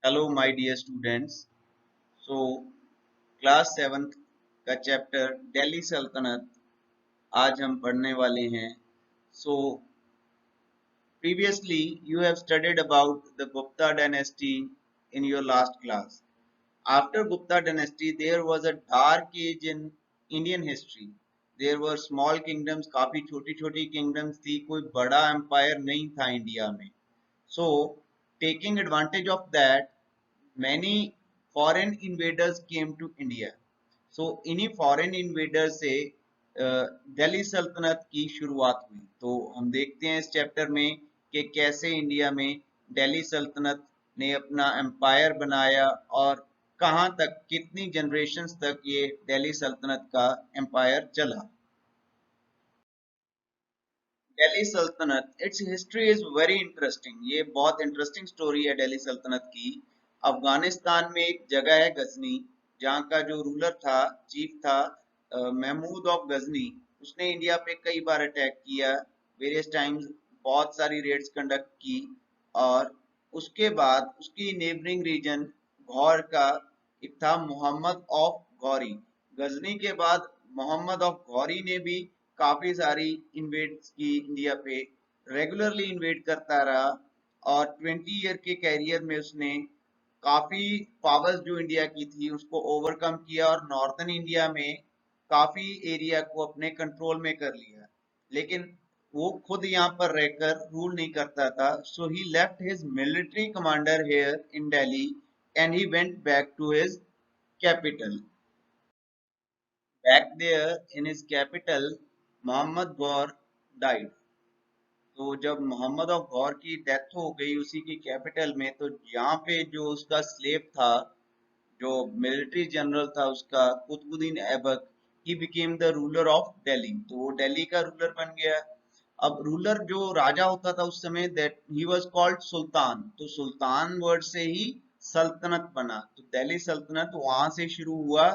Hello my dear students. So class 7th का chapter Delhi सल्तनत आज हम पढ़ने वाले हैं। सो previously you have studied about the Gupta dynasty in your last class. After Gupta dynasty there was a dark age in Indian history. There were small kingdoms, काफी छोटी छोटी kingdoms थी, कोई बड़ा empire नहीं था इंडिया में. So taking advantage of that, many foreign invaders came to India. So इन्हीं फॉरेन इन्वेडर से दिल्ली सल्तनत की शुरुआत हुई। तो हम देखते हैं इस चैप्टर में कि कैसे इंडिया में दिल्ली सल्तनत ने अपना एम्पायर बनाया और कहाँ तक, कितनी जनरेशन्स तक ये दिल्ली सल्तनत का एम्पायर चला। दिल्ली सल्तनत, it's history is very interesting. ये बहुत इंटरेस्टिंग स्टोरी है दिल्ली सल्तनत की। अफगानिस्तान में एक जगह है गजनी, जहाँ का जो रूलर था, चीफ था महमूद ऑफ गजनी। उसने इंडिया पे कई बार अटैक किया, वेरियस टाइम्स, बहुत सारी रेड्स कंडक्ट की। और उसके बाद उसकी नेबरिंग रीजन घौर का एक था, मोहम्मद ऑफ गौरी। गजनी के बाद मोहम्मद ऑफ गौरी ने भी काफी सारी इन्वेड्स की इंडिया पे, रेगुलरली इन्वेड करता रहा। और 20 ईयर के कैरियर में उसने काफी पावर्स जो इंडिया की थी उसको ओवरकम किया और नॉर्थन इंडिया में काफी एरिया को अपने कंट्रोल में कर लिया। लेकिन वो खुद यहाँ पर रहकर रूल नहीं करता था। So he left his military commander here in Delhi and he went back to his capital. Back there in his capital, Mohammad Ghor died. तो जब मोहम्मद ऑफ गौर की डेथ हो गई उसी की कैपिटल में, तो यहाँ पे जो उसका स्लेव था, जो मिलिट्री जनरल था उसका, Qutbuddin Aibak, he became the ruler of Delhi. तो वो दिल्ली का रूलर बन गया। अब रूलर जो राजा होता था उस समय, दैट ही वाज कॉल्ड सुल्तान। तो सुल्तान वर्ड से ही सल्तनत बना, तो दिल्ली सल्तनत वहां से शुरू हुआ।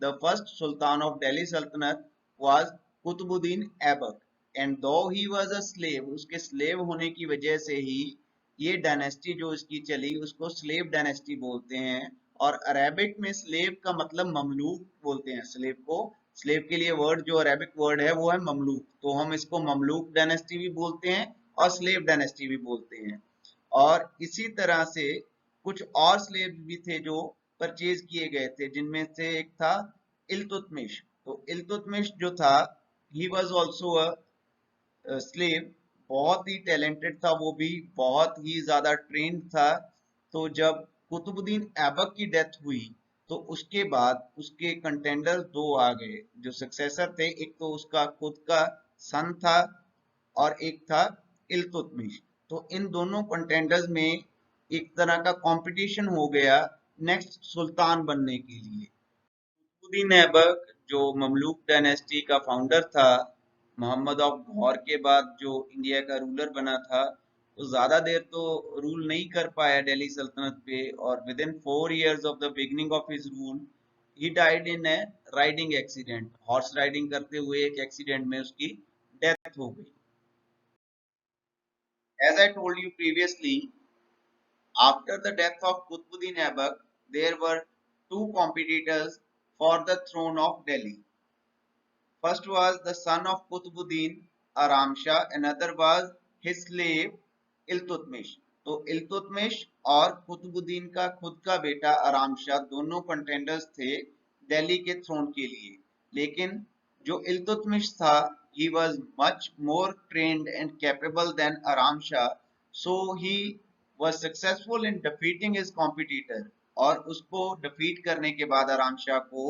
The first sultan of Delhi सल्तनत वाज कुतुबुद्दीन ऐबक। एंड दो ही वाज अ स्लेव, उसके स्लेव होने की वजह से ही ये डायनेस्टी जो इसकी चली उसको स्लेव डायनेस्टी बोलते हैं। और अरेबिक में स्लेव का मतलब ममलूक बोलते हैं स्लेव को। स्लेव के लिए वर्ड जो अरेबिक वर्ड है वो है ममलूक। तो हम इसको ममलूक डायनेस्टी भी बोलते हैं और स्लेव डायनेस्टी भी बोलते हैं। और इसी तरह से कुछ और स्लेव भी थे जो परचेज किए गए थे, जिनमें से एक था इल्तुतमिश। तो इल्तुतमिश जो था, he was also a slave. बहुत ही टैलेंटेड था, वो भी बहुत ही ज्यादा ट्रेंड था। तो जब कुतुबुद्दीन ऐबक की डेथ हुई तो उसके बाद उसके कंटेंडर दो आ गए जो सक्सेसर थे। एक तो उसका खुद का सन था और एक था इल्तुतमिश। तो इन दोनों कंटेंडर्स में एक तरह का कंपटीशन हो गया नेक्स्ट सुल्तान बनने के लिए। कुतुबुद्दीन ऐबक जो ममलूक डायनेस्टी का फाउंडर था, मोहम्मद ऑफ गौर के बाद जो इंडिया का रूलर बना था, तो ज्यादा देर तो रूल नहीं कर पाया दिल्ली सल्तनत पे। और within 4 years of the beginning of his rule he died in a riding accident. Horse riding करते हुए एक एक्सीडेंट में उसकी डेथ हो गई। As I told you previously, after the death of Qutbuddin Aibak, there were two competitors for the throne of Delhi. First was the son of Qutbuddin, Aram Shah, another was his slave Iltutmish. तो इल्तुतमिश और कुतुबुद्दीन का खुद का बेटा आराम शाह दोनों contenders थे दिल्ली के थ्रोन के लिए। लेकिन जो इल्तुतमिश था, he was much more trained and capable than आराम Shah, so he was successful in defeating his competitor। और उसको डिफीट करने के बाद आराम शाह को,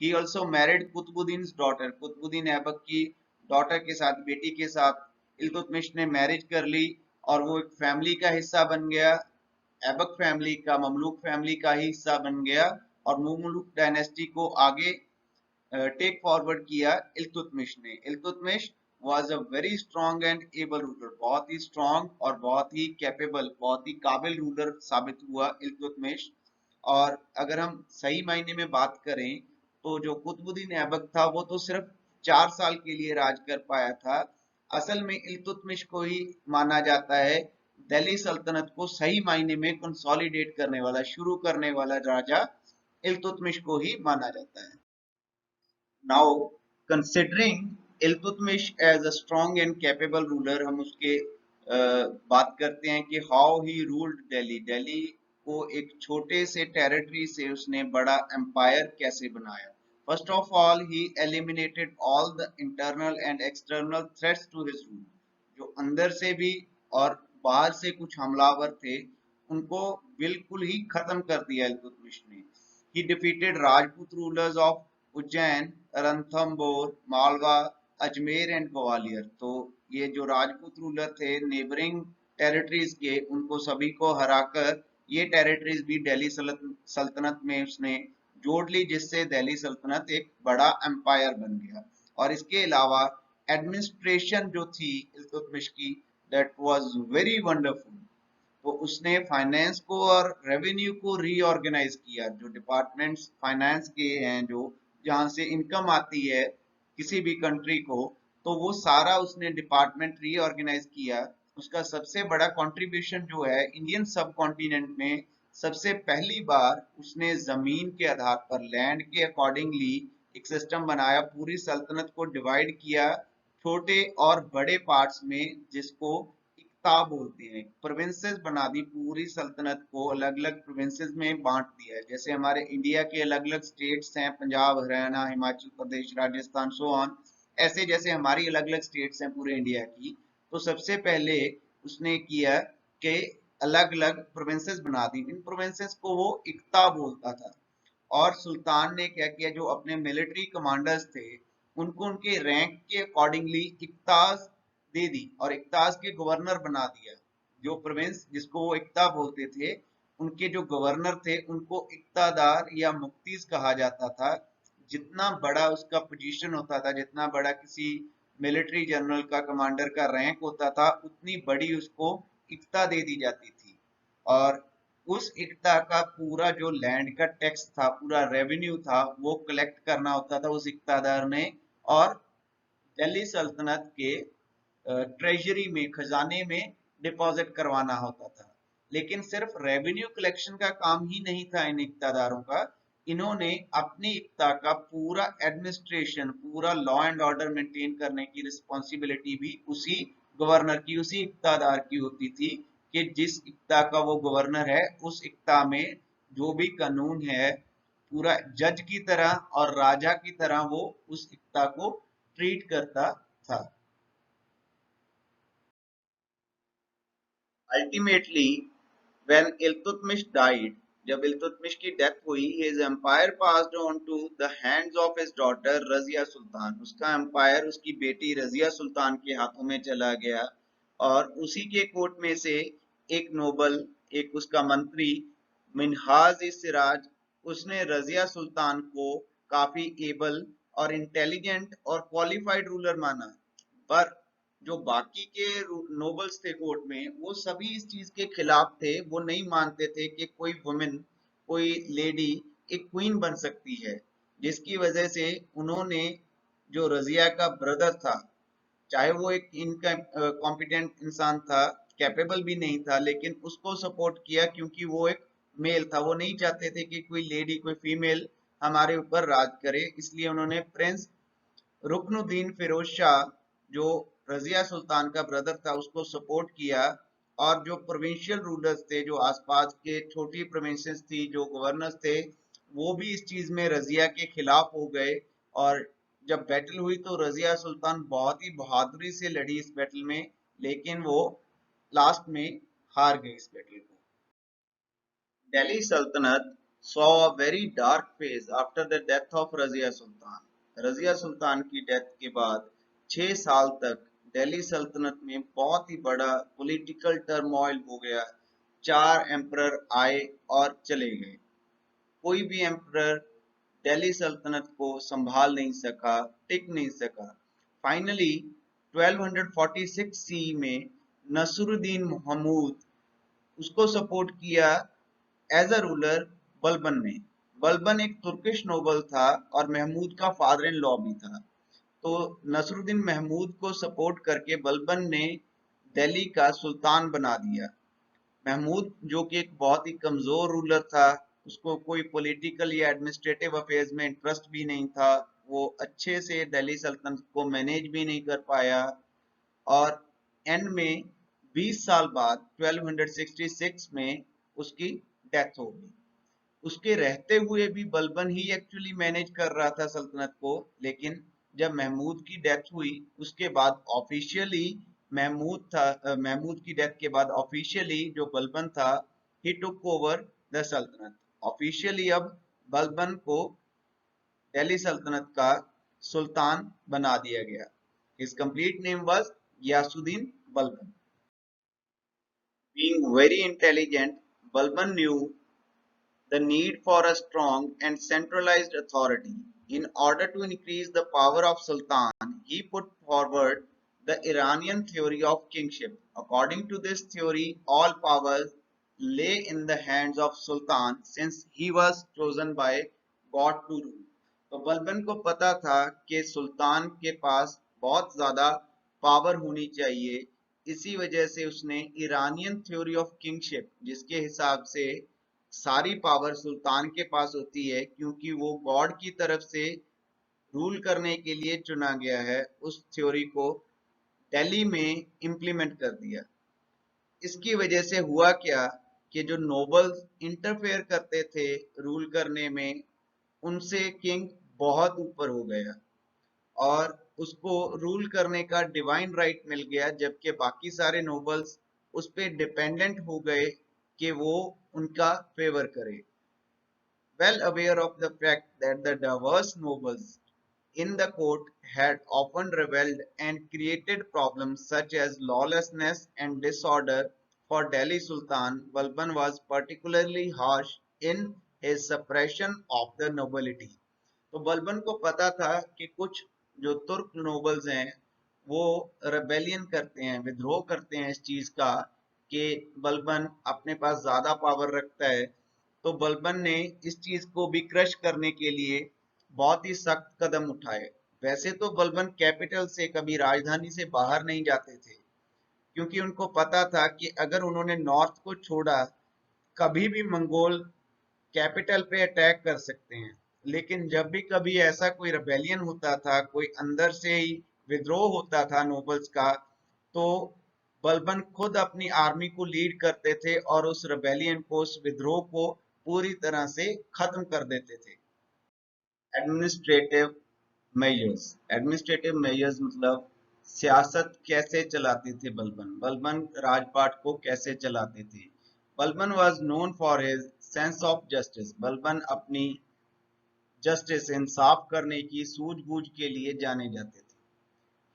he also married कुतुबुद्दीन's daughter, Qutubuddin Aibak की डॉटर के साथ, बेटी के साथ इल्तुतमिश ने मैरिज कर ली और वो एक फैमिली का हिस्सा बन गया, ऐबक फैमिली का, ममलूक फैमिली का ही हिस्सा बन गया। और ममलूक डायनेस्टी को आगे टेक फॉरवर्ड किया इल्तुतमिश ने। Iltutmish was a very strong and able ruler, बहुत ही स्ट्रॉन्ग और बहुत ही कैपेबल, बहुत ही काबिल रूलर साबित हुआ इल्तुतमिश। और अगर हम सही मायने में बात करें तो जो कुतुबुद्दीन ऐबक था वो तो सिर्फ 4 साल के लिए राज कर पाया था। असल में इल्तुतमिश को ही माना जाता है दिल्ली सल्तनत को सही मायने में कंसोलिडेट करने वाला, शुरू करने वाला राजा इल्तुतमिश को ही माना जाता है। Now, considering Iltutmish as a strong and capable ruler, हम उसके बात करते हैं कि how he ruled Delhi. Delhi को एक छोटे से टेरिटरी से उसने बड़ा एम्पायर कैसे बनाया। First of all, he eliminated all the internal and external threats to his rule. जो अंदर से भी और बाहर से कुछ हमलावर थे, उनको बिल्कुल ही खत्म कर दिया इल्तुतमिश ने। He defeated Rajput rulers of Ujjain, Ranthambore, Malwa, Ajmer and Gwalior. तो ये जो राजपूत रूलर थे नेबरिंग टेरिटरीज के, उनको सभी को हराकर ये टेरिटरीज भी दिल्ली सल्तनत में उसने जोड़ ली, जिससे दिल्ली सल्तनत एक बड़ा एम्पायर बन गया। और इसके अलावा एडमिनिस्ट्रेशन जो थी इल्तुतमिश की, दैट वाज वेरी वंडरफुल। तो उसने फाइनेंस को और रेवेन्यू को रीऑर्गेनाइज किया। जो डिपार्टमेंट्स फाइनेंस के हैं, जो जहां से इनकम आती है किसी भी कंट्री को, तो वो सारा उसने डिपार्टमेंट रीऑर्गेनाइज किया। उसका सबसे बड़ा कंट्रीब्यूशन जो है, इंडियन सब कॉन्टिनेंट में सबसे पहली बार उसने जमीन के आधार पर, लैंड के अकॉर्डिंगली एक सिस्टम बनाया, पूरी सल्तनत को डिवाइड किया छोटे और बड़े पार्ट्स में, जिसको इक्ता बोलते हैं। प्रोविंसेस बना दी, पूरी सल्तनत को अलग अलग प्रोविंसेस में बांट दिया है। जैसे हमारे इंडिया के अलग अलग स्टेट्स हैं, पंजाब, हरियाणा, हिमाचल प्रदेश, राजस्थान, सो ऑन, ऐसे जैसे हमारी अलग अलग स्टेट्स हैं पूरे इंडिया की। तो सबसे पहले उसने किया कि अलग अलग प्रोविंसेस बना दी। इन प्रोविंसेस को वो इक्ता बोलता था। और सुल्तान ने क्या किया, जो अपने मिलिट्री कमांडर्स थे उनको उनके रैंक के अकॉर्डिंगली इक्ताज दे दी और इक्ताज के गवर्नर बना दिया। जो प्रोविंस जिसको वो इक्ता बोलते थे, उनके जो गवर्नर थे उनको इक्तादार या मुफ्तीज कहा जाता था। जितना बड़ा उसका पोजीशन होता था, जितना बड़ा किसी मिलिट्री जनरल का, कमांडर का रैंक होता था, उतनी बड़ी उसको इक्ता दे दी जाती थी। और उस इक्ता का पूरा जो लैंड का टैक्स था, पूरा रेवेन्यू था, वो कलेक्ट करना होता था उस इक्तादार ने, और दिल्ली सल्तनत के ट्रेजरी में, खजाने में डिपॉजिट करवाना होता था। लेकिन सिर्फ रेवेन्यू कलेक्शन का काम ही नहीं था इन इक्तादारों का, इन्होंने अपनी इक्ता का पूरा एडमिनिस्ट्रेशन, पूरा लॉ एंड ऑर्डर मेंटेन करने की रिस्पॉन्सिबिलिटी भी उसी गवर्नर की, उसी इक्तादार की होती थी। कि जिस इक्ता का वो गवर्नर है, उस इक्ता में जो भी कानून है, पूरा जज की तरह और राजा की तरह वो उस इक्ता को ट्रीट करता था। Ultimately, when Iltutmish died, जब इल्तुतमिश की डेथ हुई, his empire passed on to the hands of his daughter Razia Sultan. उसका एम्पायर उसकी बेटी रजिया सुल्तान के हाथों में चला गया। और उसी के कोर्ट में से एक नोबल, एक उसका मंत्री मिनहाज इस सिराज, उसने रजिया सुल्तान को काफी एबल और इंटेलिजेंट और क्वालिफाइड रूलर माना। पर जो बाकी के नोबल्स थे कोर्ट में, वो सभी इस चीज के खिलाफ थे। वो नहीं मानते थे कि कोई वुमेन, कोई लेडी एक क्वीन बन सकती है। जिसकी वजह से उन्होंने, जो रजिया का ब्रदर था, चाहे वो एक इनका कॉम्पिटेंट इंसान था, कैपेबल भी नहीं था, लेकिन उसको सपोर्ट किया क्योंकि वो एक मेल था। वो नहीं चाहते थे कि कोई लेडी, कोई फीमेल हमारे ऊपर राज करे। इसलिए उन्होंने प्रिंस रुकनुद्दीन फिरोज शाह, जो रजिया सुल्तान का ब्रदर था, उसको सपोर्ट किया। और जो प्रोविंशियल रूलर्स थे, जो आसपास के छोटी प्रोविंसेस थी, जो गवर्नर्स थे, वो भी इस चीज में रजिया के खिलाफ हो गए। और जब बैटल हुई तो रजिया सुल्तान बहुत ही बहादुरी से लड़ी इस बैटल में, लेकिन वो लास्ट में हार गई इस बैटल को। Delhi Sultanate saw a very dark phase after the death of Razia Sultan. Razia Sultan की डेथ के बाद 6 साल तक दिल्ली सल्तनत में बहुत ही बड़ा पॉलिटिकल टर्मोइल हो गया। 4 एम्परर आए और चले गए। कोई भी एम्परर दिल्ली सल्तनत को संभाल नहीं सका, टिक नहीं सका। फाइनली 1246 सी में नसरुद्दीन महमूद, उसको सपोर्ट किया एज अ रूलर बलबन ने। बलबन एक तुर्किश नोबल था और महमूद का फादर इन लॉ भी था। तो नसरुद्दीन महमूद को सपोर्ट करके बलबन ने दिल्ली का सुल्तान बना दिया। महमूद जो कि एक बहुत ही कमजोर रूलर था, उसको कोई पॉलिटिकल या एडमिनिस्ट्रेटिव अफेयर्स में इंटरेस्ट भी नहीं था, वो अच्छे से दिल्ली सल्तनत को मैनेज भी नहीं कर पाया, और एंड में 20 साल बाद 1266 में उसकी डेथ हो गई। उसके रहते हुए भी बलबन ही एक्चुअली मैनेज कर रहा था सल्तनत को, लेकिन जब महमूद की डेथ हुई उसके बाद ऑफिशियली महमूद की डेथ के बाद ऑफिशियली जो बलबन था, ही टुक ओवर द सल्तनत। ऑफिशियली अब बलबन को दिल्ली सल्तनत का सुल्तान बना दिया गया। His complete name was Ghiyasuddin Balban. Being very intelligent, Balban knew the need for a strong and centralized authority. In order to increase the power of Sultan, he put forward the Iranian theory of kingship. According to this theory, all powers lay in the hands of Sultan since he was chosen by God to rule. तो बलबन को पता था कि सुल्तान के पास बहुत ज्यादा power होनी चाहिए, इसी वजह से उसने ईरानियन थ्योरी ऑफ किंगशिप, जिसके हिसाब से सारी पावर सुल्तान के पास होती है क्योंकि वो गॉड की तरफ से रूल करने के लिए चुना गया है, उस थ्योरी को दिल्ली में इम्प्लीमेंट कर दिया। इसकी वजह से हुआ क्या कि जो नोबल्स इंटरफेयर करते थे रूल करने में, उनसे किंग बहुत ऊपर हो गया और उसको रूल करने का डिवाइन राइट मिल गया, जबकि बाकी सारे नोबल्स उस पे डिपेंडेंट हो गए कि वो उनका फेवर करे। Well aware of the fact that the diverse nobles in the court had often rebelled and created problems such as lawlessness and disorder for Delhi Sultan, Balban was particularly harsh in his suppression of the nobility. तो बलबन को पता था कि कुछ जो तुर्क nobles हैं वो रेबेलियन करते हैं, विद्रोह करते हैं इस चीज का कि बलबन अपने पास ज्यादा पावर रखता है। तो बलबन ने इस चीज को भी क्रश करने के लिए बहुत ही सख्त कदम उठाए। वैसे तो बलबन कैपिटल से कभी राजधानी से बाहर नहीं जाते थे, क्योंकि उनको पता था कि अगर उन्होंने नॉर्थ को छोड़ा, कभी भी मंगोल कैपिटल पे अटैक कर सकते हैं। लेकिन जब भी कभी ऐसा कोई रेबेलियन होता था, कोई अंदर से ही विद्रोह होता था नोबल्स का, तो बलबन खुद अपनी आर्मी को लीड करते थे और उस रेबेलियन को, उस विद्रोह को पूरी तरह से खत्म कर देते थे। एडमिनिस्ट्रेटिव मेजर्स, एडमिनिस्ट्रेटिव मेजर्स मतलब सियासत कैसे चलाते थे बलबन, बलबन राजपाट को कैसे चलाते थे। Balban was known for his sense of justice, Balban अपनी जस्टिस, इंसाफ करने की सूझबूझ के लिए जाने जाते थे।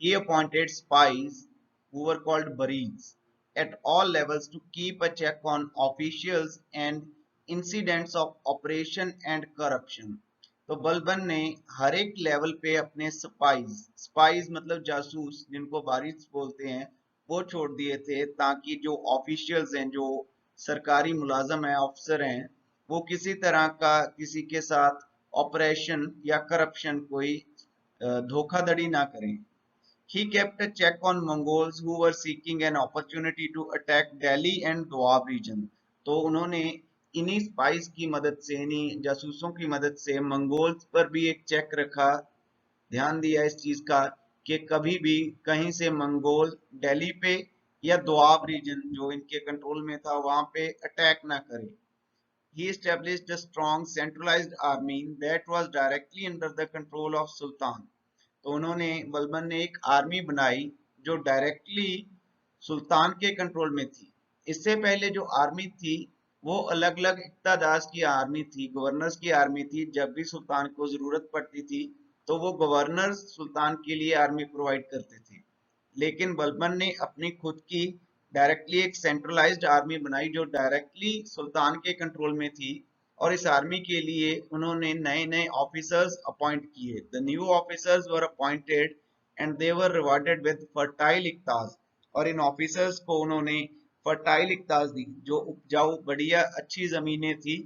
He appointed spies who were called baris at all levels to keep a check on officials and incidents of oppression and corruption. तो बलबन ने हर एक लेवल पे अपने स्पाइज मतलब जासूस, जिनको बारिश बोलते हैं, वो छोड़ दिए थे ताकि जो ऑफिशियल्स हैं, जो सरकारी मुलाजम हैं, अफसर हैं, वो किसी तरह का किसी के साथ ऑपरेशन या करप्शन, कोई धोखाधड़ी ना करें। He kept a check on Mongols who were seeking an opportunity to attack Delhi and Doab region. तो उन्होंने इन्हीं स्पाइस की मदद से, इन्हीं जासूसों की मदद से मंगोल्स पर भी एक चेक रखा, ध्यान दिया इस चीज का कि कभी भी कहीं से मंगोल दिल्ली पे या दोआब रीजन जो इनके कंट्रोल में था वहां पे अटैक ना करे। He established a strong centralized army that was directly under the control of Sultan. तो उन्होंने, बलबन ने एक आर्मी बनाई जो डायरेक्टली सुल्तान के कंट्रोल में थी। इससे पहले जो आर्मी थी वो अलग अलग इक्तादास की आर्मी थी, गवर्नर्स की आर्मी थी। जब भी सुल्तान को जरूरत पड़ती थी तो वो गवर्नर्स सुल्तान के लिए आर्मी प्रोवाइड करते थे। लेकिन बलबन ने अपनी खुद की डायरेक्टली एक सेंट्रलाइज्ड आर्मी बनाई जो डायरेक्टली सुल्तान के कंट्रोल में थी, और इस आर्मी के लिए उन्होंने नए नए ऑफिसर्स अपॉइंट किए। The new officers were appointed and they were rewarded with fertile iqtas, और इन ऑफिसर्स को उन्होंने फर्टाइल इक्ताज दी, जो उपजाऊ बढ़िया अच्छी जमीनें थी,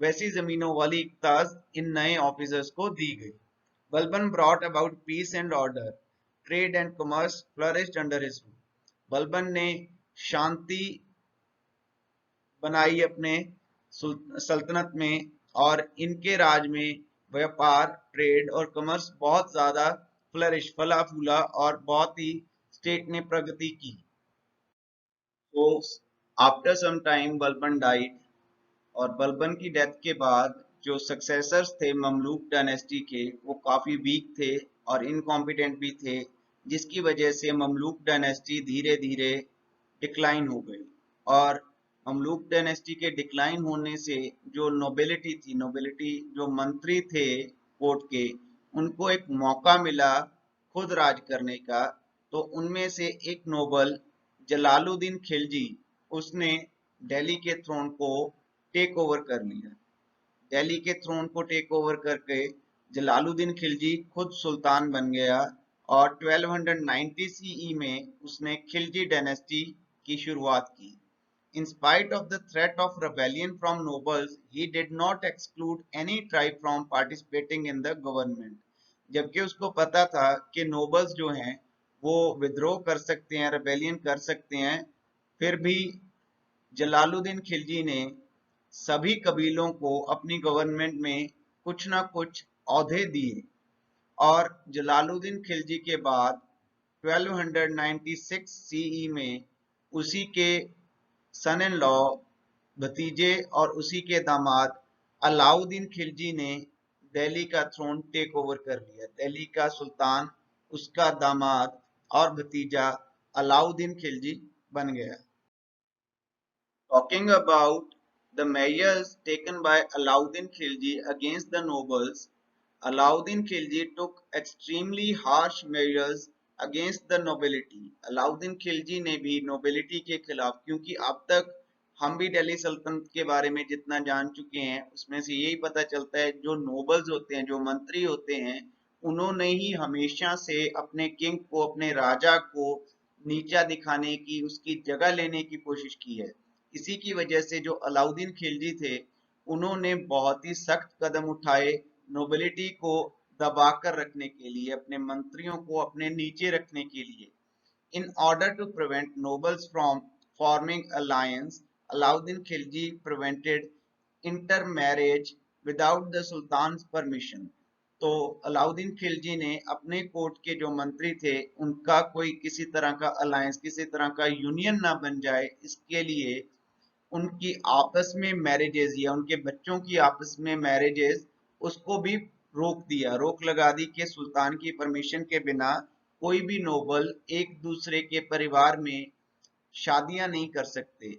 वैसी जमीनों वाली इक्ताज इन नए ऑफिसर्स को दी गई। Balban brought about piece and order, trade and commerce flourished under his rule. Balban ने शांति बनाई अपने सल्तनत में, और इनके राज में व्यापार, ट्रेड और कॉमर्स बहुत ज्यादा फ्लरिश, फला फूला, और बहुत ही स्टेट ने प्रगति की। तो after some time Balban died, और बलबन की डेथ के बाद जो सक्सेसर्स थे ममलूक डायनेस्टी के, वो काफी वीक थे और इनकॉम्पिटेंट भी थे, जिसकी वजह से ममलूक डायनेस्टी धीरे धीरे डिक्लाइन हो गई। और ममलूक डायनेस्टी के डिक्लाइन होने से जो नोबिलिटी थी, नोबिलिटी जो मंत्री थे कोर्ट के, उनको एक मौका मिला खुद राज करने का। तो उनमें से एक नोबल जलालुद्दीन खिलजी, उसने दिल्ली के थ्रोन को टेक ओवर कर लिया। दिल्ली के थ्रोन को टेक ओवर करके जलालुद्दीन खिलजी खुद सुल्तान बन गया, और 1290 सीई में उसने खिलजी डायनेस्टी की शुरुआत की। In spite of the threat of rebellion from nobles, he did not exclude any tribe from participating in the government. जबकि उसको पता था कि नोबल्स जो हैं वो विद्रोह कर सकते हैं, रेबेलियन कर सकते हैं, फिर भी जलालुद्दीन खिलजी ने सभी कबीलों को अपनी गवर्नमेंट में कुछ ना कुछ ओहदे दिए। और जलालुद्दीन खिलजी के बाद 1296 सीई में उसी के सन इन लॉ, भतीजे और उसी के दामाद अलाउद्दीन खिलजी ने दिल्ली का थ्रोन टेक ओवर कर लिया। दिल्ली का सुल्तान उसका दामाद और भतीजा अलाउद्दीन खिलजी बन गया। Talking about the measures taken by Alauddin Khilji against the nobles, Alauddin Khilji took extremely harsh measures against the nobility. Alauddin Khilji ने भी nobility के खिलाफ, क्योंकि अब तक हम भी दिल्ली सल्तनत के बारे में जितना जान चुके हैं उसमें से यही पता चलता है, जो नोबल्स होते हैं, जो मंत्री होते हैं, उन्होंने ही हमेशा से अपने किंग को, अपने राजा को नीचा दिखाने की, उसकी जगह लेने की कोशिश की है। इसी की वजह से जो अलाउद्दीन खिलजी थे, उन्होंने बहुत ही सख्त कदम उठाए नोबिलिटी को दबाकर रखने के लिए, अपने मंत्रियों को अपने नीचे रखने के लिए। In order to prevent nobles from forming alliance, Alauddin Khilji prevented intermarriage without the sultan permission. तो अलाउद्दीन खिलजी ने अपने कोर्ट के जो मंत्री थे उनका कोई किसी तरह का अलायंस, किसी तरह का यूनियन ना बन जाए, इसके लिए उनकी आपस में मैरिजेस या उनके बच्चों की आपस में मैरिजेस, उसको भी रोक दिया, रोक लगा दी कि सुल्तान की परमिशन के बिना कोई भी नोबल एक दूसरे के परिवार में शादियां नहीं कर सकते।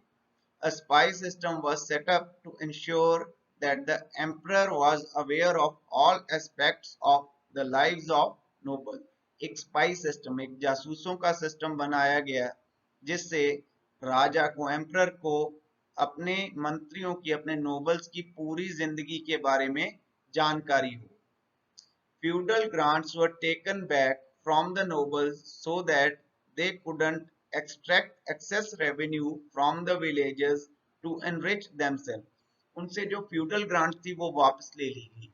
A spy system was set up to ensure that the emperor was aware of all aspects of the lives of noble. एक स्पाई सिस्टम, एक जासूसों का सिस्टम बनाया गया जिससे राजा को, एम्परर को अपने मंत्रियों की, अपने नोबल्स की पूरी जिंदगी के बारे में जानकारी हो। Feudal grants were taken back from the nobles so that they couldn't extract excess revenue from the villages to enrich themselves. उनसे जो फ्यूडल ग्रांट्स थी वो वापस ले ली गई।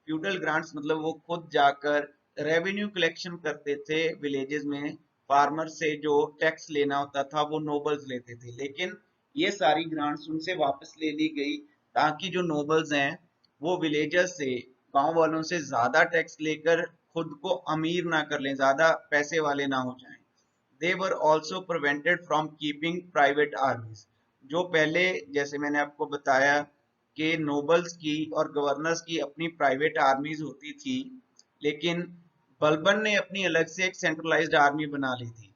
फ्यूडल ग्रांट्स मतलब वो खुद जाकर रेवेन्यू कलेक्शन करते थे विलेजेस में, फार्मर से जो टैक्स लेना होता था वो नोबल्स लेते थे, लेकिन ये सारी ग्रांट्स उनसे वापस ले ली गई ताकि जो नोबल्स हैं वो विलेजर्स से, गांव वालों से ज्यादा टैक्स लेकर खुद को अमीर ना कर लें, ज्यादा पैसे वाले ना हो जाएं। They were also prevented from keeping private armies. जो पहले, जैसे मैंने आपको बताया कि नोबल्स की और गवर्नर्स की अपनी प्राइवेट आर्मीज होती थी, लेकिन बलबन ने अपनी अलग से एक सेंट्रलाइज्ड आर्मी बना ली थी।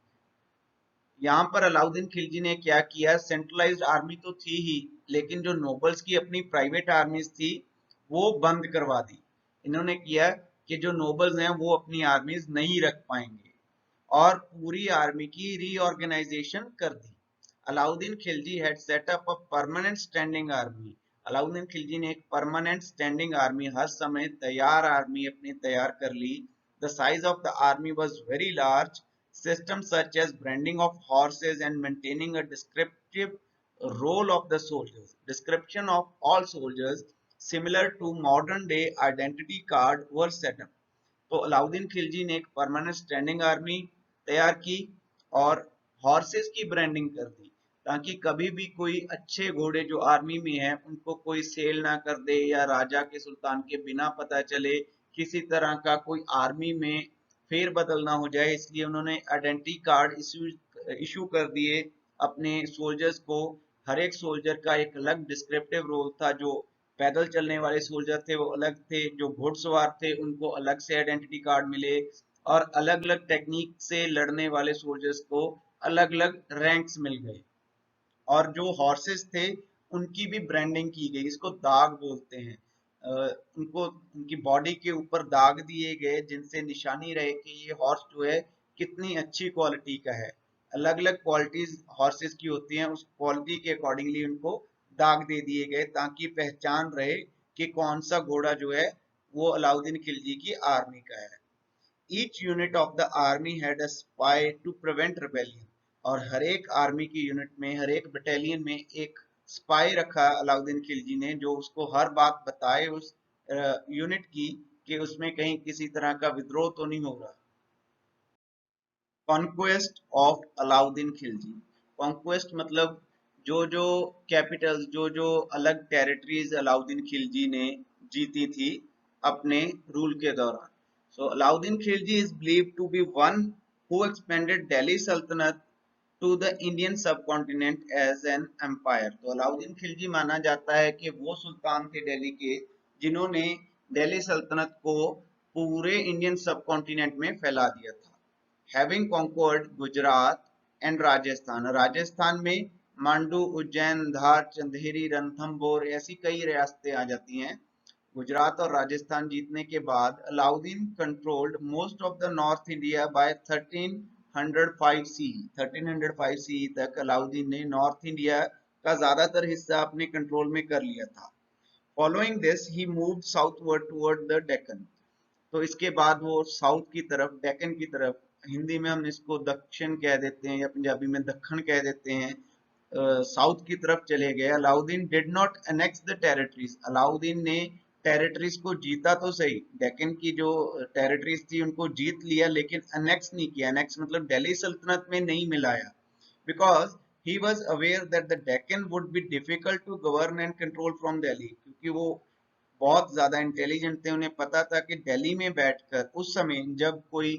यहाँ पर अलाउद्दीन खिलजी ने क्या किया, सेंट्रलाइज्ड आर्मी तो थी ही, लेकिन जो नोबल्स की अपनी प्राइवेट आर्मीज थी वो बंद करवा दी। इन्होंने किया कि जो नोबल्स हैं वो अपनी आर्मीज नहीं रख पाएंगे, और पूरी आर्मी की रीऑर्गेनाइजेशन कर दी। Alauddin Khilji had set up a permanent standing army. Alauddin Khilji ने एक परमानेंट स्टैंडिंग आर्मी, हर समय तैयार आर्मी अपनी तैयार कर ली। The size of the army was very large. Systems such as branding of horses and maintaining a descriptive role of the soldiers, description of all soldiers similar to modern day identity card were set up. तो अलाउद्दीन खिलजी ने एक permanent standing army तैयार की और horses की branding कर दी, ताकि कभी भी कोई अच्छे घोड़े जो आर्मी में है उनको कोई सेल ना कर दे, या राजा के सुल्तान के बिना पता चले किसी तरह का कोई आर्मी में फेर बदल ना हो जाए, इसलिए उन्होंने आइडेंटिटी कार्ड इशू कर दिए अपने सोल्जर्स को। हर एक सोल्जर का एक अलग डिस्क्रिप्टिव रोल था। जो पैदल चलने वाले सोल्जर थे वो अलग थे, जो घुड़सवार थे उनको अलग से आइडेंटिटी कार्ड मिले, और अलग अलग टेक्निक से लड़ने वाले सोल्जर्स को अलग अलग रैंक्स मिल गए। और जो हॉर्सेस थे उनकी भी ब्रांडिंग की गई, इसको दाग बोलते हैं। उनको उनकी बॉडी के ऊपर दाग दिए गए जिनसे निशानी रहे कि ये हॉर्स जो है कितनी अच्छी क्वालिटी का है। अलग अलग क्वालिटीज हॉर्सेस की होती हैं, उस क्वालिटी के अकॉर्डिंगली उनको दाग दे दिए गए ताकि पहचान रहे कि कौन सा घोड़ा जो है वो अलाउद्दीन खिलजी की आर्मी का है। Each unit of the army had a spy to prevent rebellion। और हर एक आर्मी की यूनिट में, हर एक बटालियन में एक स्पाई रखा अलाउद्दीन खिलजी ने, जो उसको हर बात बताए उस यूनिट की कि उसमें कहीं किसी तरह का विद्रोह तो नहीं हो रहा। Conquest of Alauddin Khilji. Conquest मतलब जो जो कैपिटल्स, जो जो अलग टेरिटरीज अलाउद्दीन खिलजी ने जीती थी अपने रूल के दौरान। So Alauddin Khilji is believed to be one who expanded Delhi Sultanate to the Indian subcontinent as an empire. तो अलाउद्दीन खिलजी माना जाता है कि वो सुल्तान थे दिल्ली के जिन्होंने दिल्ली सल्तनत को पूरे इंडियन सबकॉन्टिनेंट में फैला दिया था। Having conquered Gujarat and Rajasthan. Rajasthan में मांडू, उज्जैन, धार, चंदेरी, रणथंभौर ऐसी कई रियासतें आ जाती हैं। गुजरात और राजस्थान जीतने के बाद Alauddin controlled most of the north India by 1305 सी। 1305 सी तक अलाउद्दीन ने नॉर्थ इंडिया का ज्यादातर हिस्सा अपने कंट्रोल में कर लिया था। Following this he moved southward toward the Deccan. तो इसके बाद वो साउथ की तरफ, डेक्कन की तरफ, हिंदी में हम इसको दक्षिण कह देते हैं या पंजाबी में दक्खन कह देते हैं, साउथ की तरफ चले गए। Alauddin did not annex the territories. Alauddin ने टेरिटरीज को जीता तो सही, डेक्कन की जो टेरिटरीज थी उनको जीत लिया, लेकिन अनेक्स नहीं किया। अनेक्स मतलब दिल्ली सल्तनत में नहीं मिलाया, because he was aware that the Deccan would be difficult to govern and control from Delhi। क्योंकि वो बहुत ज्यादा इंटेलिजेंट थे, उन्हें पता था कि दिल्ली में बैठकर उस समय जब कोई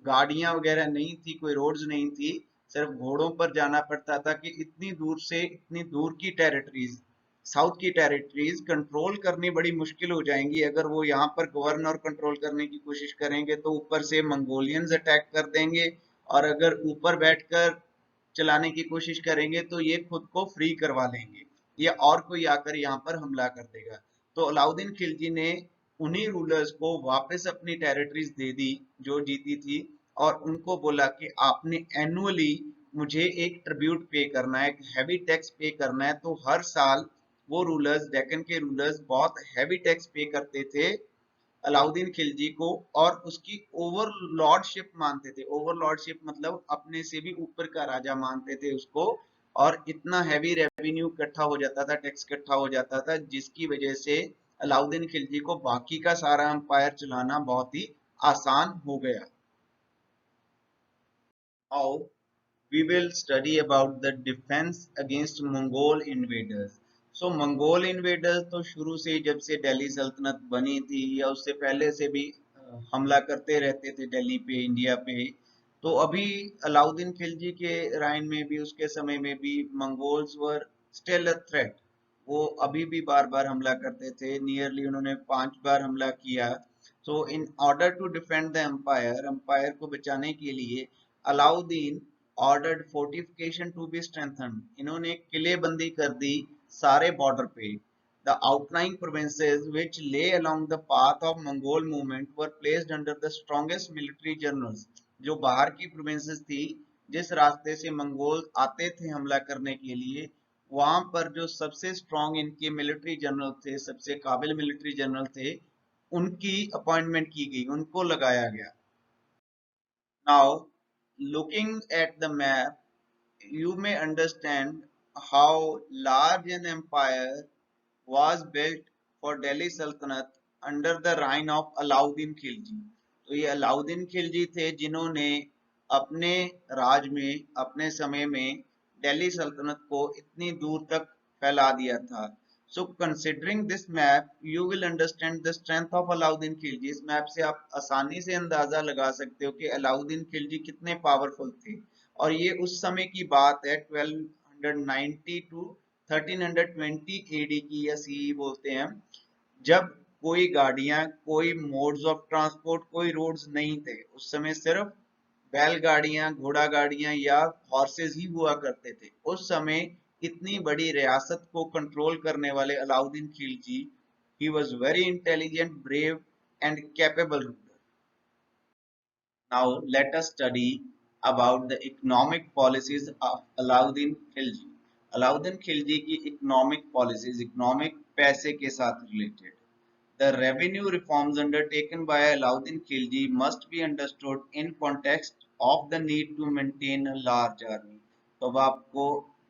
गाड़ियां वगैरह नहीं थी, कोई रोड्स नहीं थी, सिर्फ घोड़ों पर जाना पड़ता था, कि इतनी दूर से इतनी दूर की टेरिटरीज, साउथ की टेरिटरीज कंट्रोल करनी बड़ी मुश्किल हो जाएंगी। अगर वो यहाँ पर गवर्न और कंट्रोल करने की कोशिश करेंगे तो ऊपर से मंगोलियंस अटैक कर देंगे, और अगर ऊपर बैठकर चलाने की कोशिश करेंगे तो ये खुद को फ्री करवा लेंगे, या और कोई आकर यहाँ पर हमला कर देगा। तो अलाउद्दीन खिलजी ने उन्हीं रूलर्स को वापस अपनी टेरिटरीज दे दी जो जीती थी, और उनको बोला कि आपने एनुअली मुझे एक ट्रिब्यूट पे करना है, एक हैवी टैक्स पे करना है। तो हर साल वो रूलर्स, डेक्कन के रूलर्स बहुत हैवी टैक्स पे करते थे अलाउद्दीन खिलजी को, और उसकी ओवरलॉर्डशिप मानते थे। ओवरलॉर्डशिप मतलब अपने से भी ऊपर का राजा मानते थे उसको, और इतना हैवी रेवेन्यू इकट्ठा हो जाता था, टैक्स इकट्ठा हो जाता था, जिसकी वजह से अलाउद्दीन खिलजी को बाकी का सारा एम्पायर चलाना बहुत ही आसान हो गया। Now we will study about the defense against Mongol invaders। So Mongol invaders तो शुरू से ही, जब से दिल्ली सल्तनत बनी थी या उससे पहले से भी हमला करते रहते थे दिल्ली पे, इंडिया पे। तो अभी अलाउद्दीन खिलजी के राइन में भी, उसके समय में भी Mongols were still a threat. वो अभी भी बार बार हमला करते थे, नियरली उन्होंने 5 बार हमला किया। So in order to defend the empire, empire को बचाने के लिए Alauddin ordered fortification to be strengthened. इन्होंने किलेबंदी कर दी सारे बॉर्डर पे। The outlying provinces which lay along the path of Mongol movement were placed under the strongest military generals. जो बाहर की प्रोविंसेस थी, जिस रास्ते से मंगोल आते थे हमला करने के लिए, वहां पर जो सबसे स्ट्रॉन्ग इनके मिलिट्री जनरल थे, सबसे काबिल मिलिट्री जनरल थे, उनकी अपॉइंटमेंट की गई, उनको लगाया गया। Now, looking at the map, you may understand how large an empire was built for Delhi Sultanate under the reign of Alauddin Khilji। तो ये अलाउद्दीन खिलजी थे जिन्होंने अपने राज में, अपने समय में दिल्ली सल्तनत को इतनी दूर तक फैला दिया था। So considering this map you will understand the strength of Alauddin Khilji. इस मैप से आप आसानी से अंदाजा लगा सकते हो कि अलाउद्दीन खिलजी कितने पावरफुल थे। और ये उस समय की बात है 1290 टू 1320 एडी की या सीई बोलते हैं, जब कोई गाड़ियां, कोई मोड्स ऑफ ट्रांसपोर्ट, कोई रोड्स नहीं थे। उस समय सिर्फ बैलगाड़ियां, घोड़ा गाड़ियां या हॉर्सेस ही हुआ करते थे। उस समय इतनी बड़ी रियासत को कंट्रोल करने वाले Alauddin Khilji, he was very intelligent, brave and capable ruler. Now let us study about the economic policies of Alauddin Khilji. Alauddin Khilji की economic policies, economic पैसे के साथ related. The revenue reforms undertaken by Alauddin Khilji must be understood in context of the need to maintain a large army. तो अब आपको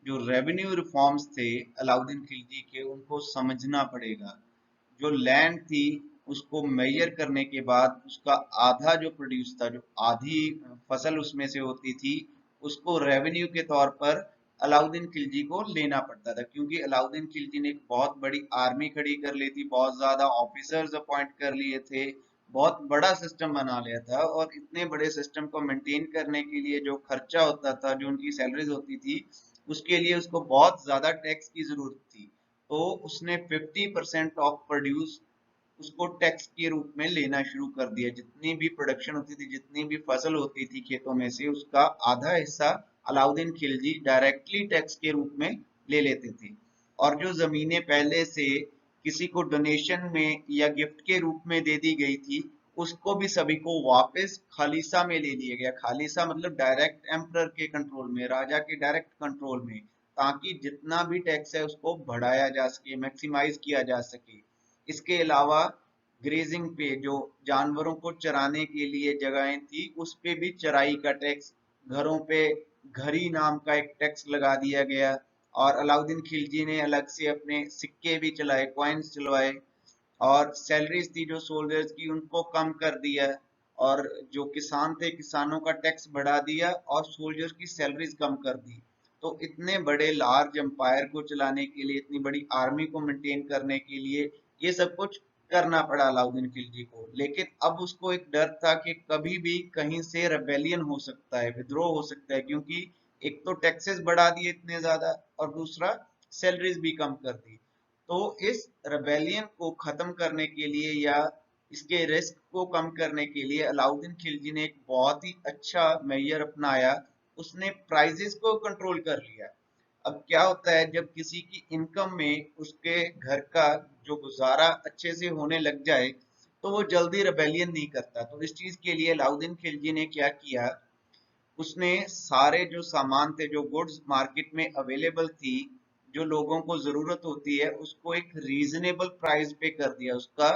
जो revenue reforms थे अलाउद्दीन खिलजी के, उनको समझना पड़ेगा। जो लैंड थी उसको मेजर करने के बाद उसका आधा जो प्रोड्यूस था, जो आधी फसल उसमें से होती थी, उसको रेवेन्यू के तौर पर अलाउद्दीन खिलजी को लेना पड़ता था। क्योंकि अलाउद्दीन खिलजी ने एक बहुत बड़ी आर्मी खड़ी कर ली थी, बहुत ज्यादा ऑफिसर्स अपॉइंट कर लिए थे, बहुत बड़ा सिस्टम बना लिया था। और इतने बड़े सिस्टम को मेंटेन करने के लिए जो खर्चा होता था, जो उनकी सैलरीज होती थी, उसके लिए उसको बहुत ज्यादा टैक्स की जरूरत थी। तो उसने 50% ऑफ प्रोड्यूस उसको टैक्स के रूप में लेना शुरू कर दिया। जितनी भी प्रोडक्शन होती थी, जितनी भी फसल होती थी खेतों में से, उसका आधा हिस्सा अलाउद्दीन खिलजी डायरेक्टली टैक्स के रूप में ले लेते थे। और जो जमीनें पहले से किसी को डोनेशन में या गिफ्ट के रूप में दे दी गई थी, उसको भी सभी को वापस खालिसा में ले लिया गया। खालिसा मतलब डायरेक्ट एम्परर के कंट्रोल में, राजा के डायरेक्ट कंट्रोल में, ताकि जितना भी टैक्स है उसको बढ़ाया जा सके, मैक्सिमाइज किया जा सके। इसके अलावा ग्रेजिंग पे, जो जानवरों को चराने के लिए जगहें थी, उस पे भी चराई का टैक्स, घरों पे घरी नाम का एक टैक्स लगा दिया गया। और अलाउद्दीन खिलजी ने अलग से अपने सिक्के भी चलाए, कॉइन्स चलवाए। और सैलरीज थी जो सोल्जर्स की, उनको कम कर दिया। और जो किसान थे, किसानों का टैक्स बढ़ा दिया और सोल्जर्स की सैलरीज कम कर दी। तो इतने बड़े लार्ज एम्पायर को चलाने के लिए, इतनी बड़ी आर्मी को मेंटेन करने के लिए ये सब कुछ करना पड़ा अलाउद्दीन खिलजी को। लेकिन अब उसको एक डर था कि कभी भी कहीं से रेबेलियन हो सकता है, विद्रोह हो सकता है। क्योंकि एक तो टैक्सेस बढ़ा दिए इतने ज्यादा, और दूसरा सैलरीज भी कम कर दी। तो इस रेबेलियन को खत्म करने के लिए या इसके रिस्क को कम करने के लिए अलाउद्दीन खिलजी ने एक बहुत ही अच्छा मेजर अपनाया। उसने प्राइजेस को कंट्रोल कर लिया। अब क्या होता है, जब किसी की इनकम में उसके घर का जो गुजारा अच्छे से होने लग जाए, तो वो जल्दी रेबेलियन नहीं करता। तो इस चीज के लिए अलाउद्दीन खिलजी ने क्या किया, उसने सारे जो सामान थे, जो गुड्स मार्केट में अवेलेबल थी, जो लोगों को जरूरत होती है, उसको एक रीजनेबल प्राइस पे कर दिया। उसका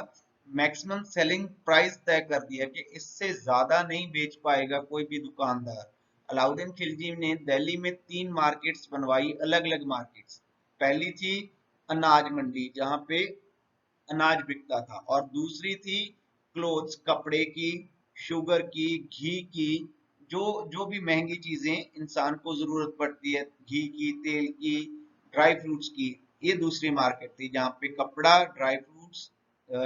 मैक्सिमम सेलिंग प्राइस तय कर दिया कि इससे ज्यादा नहीं बेच पाएगा कोई भी दुकानदार। अलाउद्दीन खिलजी ने दिल्ली में 3 मार्केट्स बनवाई, अलग अलग मार्केट्स। पहली थी अनाज मंडी, जहां पे अनाज बिकता था। और दूसरी थी क्लोथ्स, कपड़े की, शुगर की, घी की, जो जो भी महंगी चीजें इंसान को जरूरत पड़ती है, घी की, तेल की, ड्राई फ्रूट्स की, ये दूसरी मार्केट थी जहाँ पे कपड़ा, ड्राई फ्रूट्स,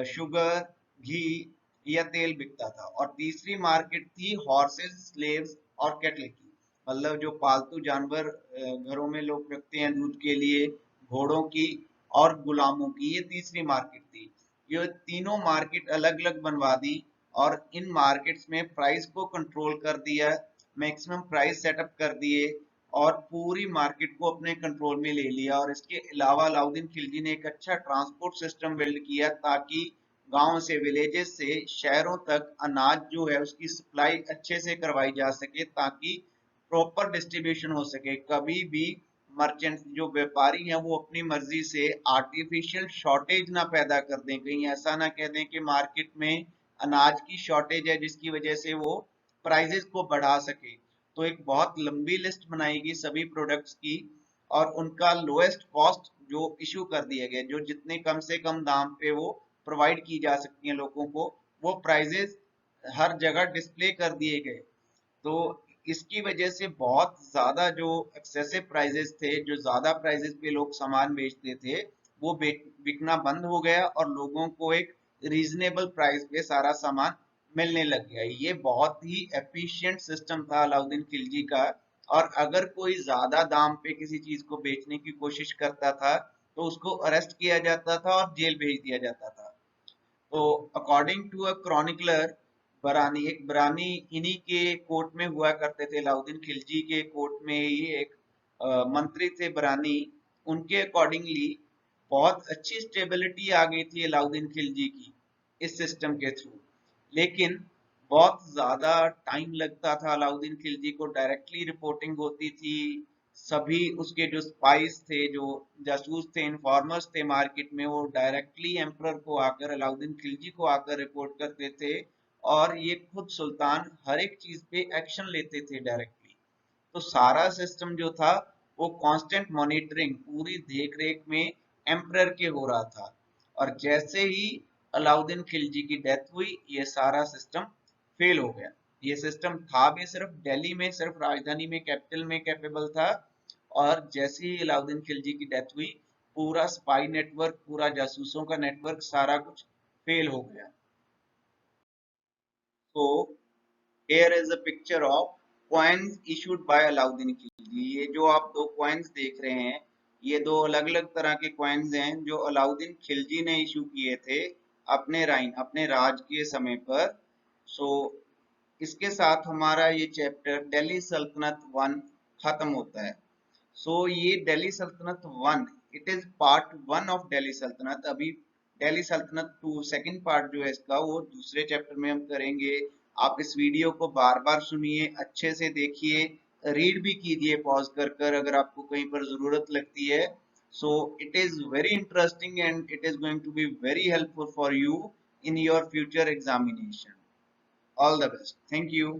शुगर, घी या तेल बिकता था। और तीसरी मार्केट थी हॉर्सेस, स्लेव्स और कैटल की, मतलब जो पालतू जानवर घरों में लोग रखते हैं दूध के लिए, घोड़ों की और गुलामों की, ये तीसरी मार्केट थी। ये तीनों मार्केट अलग अलग बनवा दी और इन मार्केट्स में प्राइस को कंट्रोल कर दिया, मैक्सिमम प्राइस सेटअप कर दिए और पूरी मार्केट को अपने कंट्रोल में ले लिया। और इसके अलावा अलाउद्दीन खिलजी ने एक अच्छा ट्रांसपोर्ट सिस्टम बिल्ड किया, ताकि गांव से, विलेजेस से शहरों तक अनाज जो है उसकी सप्लाई अच्छे से करवाई जा सके, ताकि प्रॉपर डिस्ट्रीब्यूशन हो सके। कभी भी मर्चेंट, जो व्यापारी हैं, वो अपनी मर्जी से आर्टिफिशियल शॉर्टेज ना पैदा कर दें। कहीं ऐसा ना कह दें कि मार्केट में अनाज की शॉर्टेज है जिसकी वजह से वो प्राइजेस को बढ़ा सके। तो एक बहुत लंबी लिस्ट बनाएगी सभी प्रोडक्ट्स की, और उनका लोएस्ट कॉस्ट जो इशू कर दिया गया, जो जितने कम से कम दाम पे वो प्रोवाइड की जा सकती हैं लोगों को, वो प्राइजेस हर जगह डिस्प्ले कर दिए गए। तो इसकी वजह से बहुत ज्यादा जो एक्सेसिव प्राइजेस थे, जो ज्यादा प्राइजेस पे लोग सामान बेचते थे, वो बिकना बंद हो गया और लोगों को एक रीजनेबल प्राइस पे सारा सामान मिलने लग गया। ये बहुत ही एफिशिएंट सिस्टम था अलाउद्दीन खिलजी का। और अगर कोई ज्यादा दाम पे किसी चीज को बेचने की कोशिश करता था तो उसको अरेस्ट किया जाता था और जेल भेज दिया जाता था। तो अकॉर्डिंग टू अ क्रॉनिकलर, बरानी, एक बरानी इन्हीं के कोर्ट में हुआ करते थे, अलाउद्दीन खिलजी के कोर्ट में ही एक मंत्री थे बरानी। उनके अकॉर्डिंगली बहुत अच्छी स्टेबिलिटी आ गई थी अलाउद्दीन खिलजी की इस सिस्टम के थ्रू। लेकिन बहुत ज्यादा टाइम लगता था, अलाउद्दीन खिलजी को डायरेक्टली रिपोर्टिंग होती थी। सभी उसके जो स्पाइस थे, जो जासूस थे, इन्फॉर्मर्स थे मार्केट में, वो डायरेक्टली एम्परर को आकर, अलाउद्दीन खिलजी को आकर रिपोर्ट करते थे। और ये खुद सुल्तान हर एक चीज पे एक्शन लेते थे डायरेक्टली। तो सारा सिस्टम जो था वो कांस्टेंट मॉनिटरिंग, पूरी देख रेख में एम्परर के हो रहा था। और जैसे ही अलाउद्दीन खिलजी की डेथ हुई, ये सारा सिस्टम फेल हो गया। ये सिस्टम था भी सिर्फ दिल्ली में, सिर्फ राजधानी में, कैपिटल में कैपेबल था। और जैसे ही अलाउद्दीन खिलजी की डेथ हुई, पूरा स्पाई नेटवर्क, पूरा जासूसों का नेटवर्क, सारा कुछ फेल हो गया। तो here is a picture of coins issued by Alauddin Khilji. ये जो आप दो कॉइन्स देख रहे हैं, ये दो अलग अलग तरह के कॉइन्स हैं जो अलाउद्दीन खिलजी ने इशू किए थे अपने राइन, अपने राज के समय पर। सो इसके साथ हमारा ये चैप्टर दिल्ली सल्तनत वन खत्म होता है। सो ये दिल्ली सल्तनत one, it is part one of Delhi सल्तनत। अभी Delhi Sultanate to second part जो है इसका, वो दूसरे चैप्टर में हम करेंगे। आप इस वीडियो को बार बार सुनिए, अच्छे से देखिए, रीड भी कीजिए पॉज कर कर अगर आपको कहीं पर जरूरत लगती है। So it is very interesting and it is going to be very helpful for you in your future examination. All the best, thank you.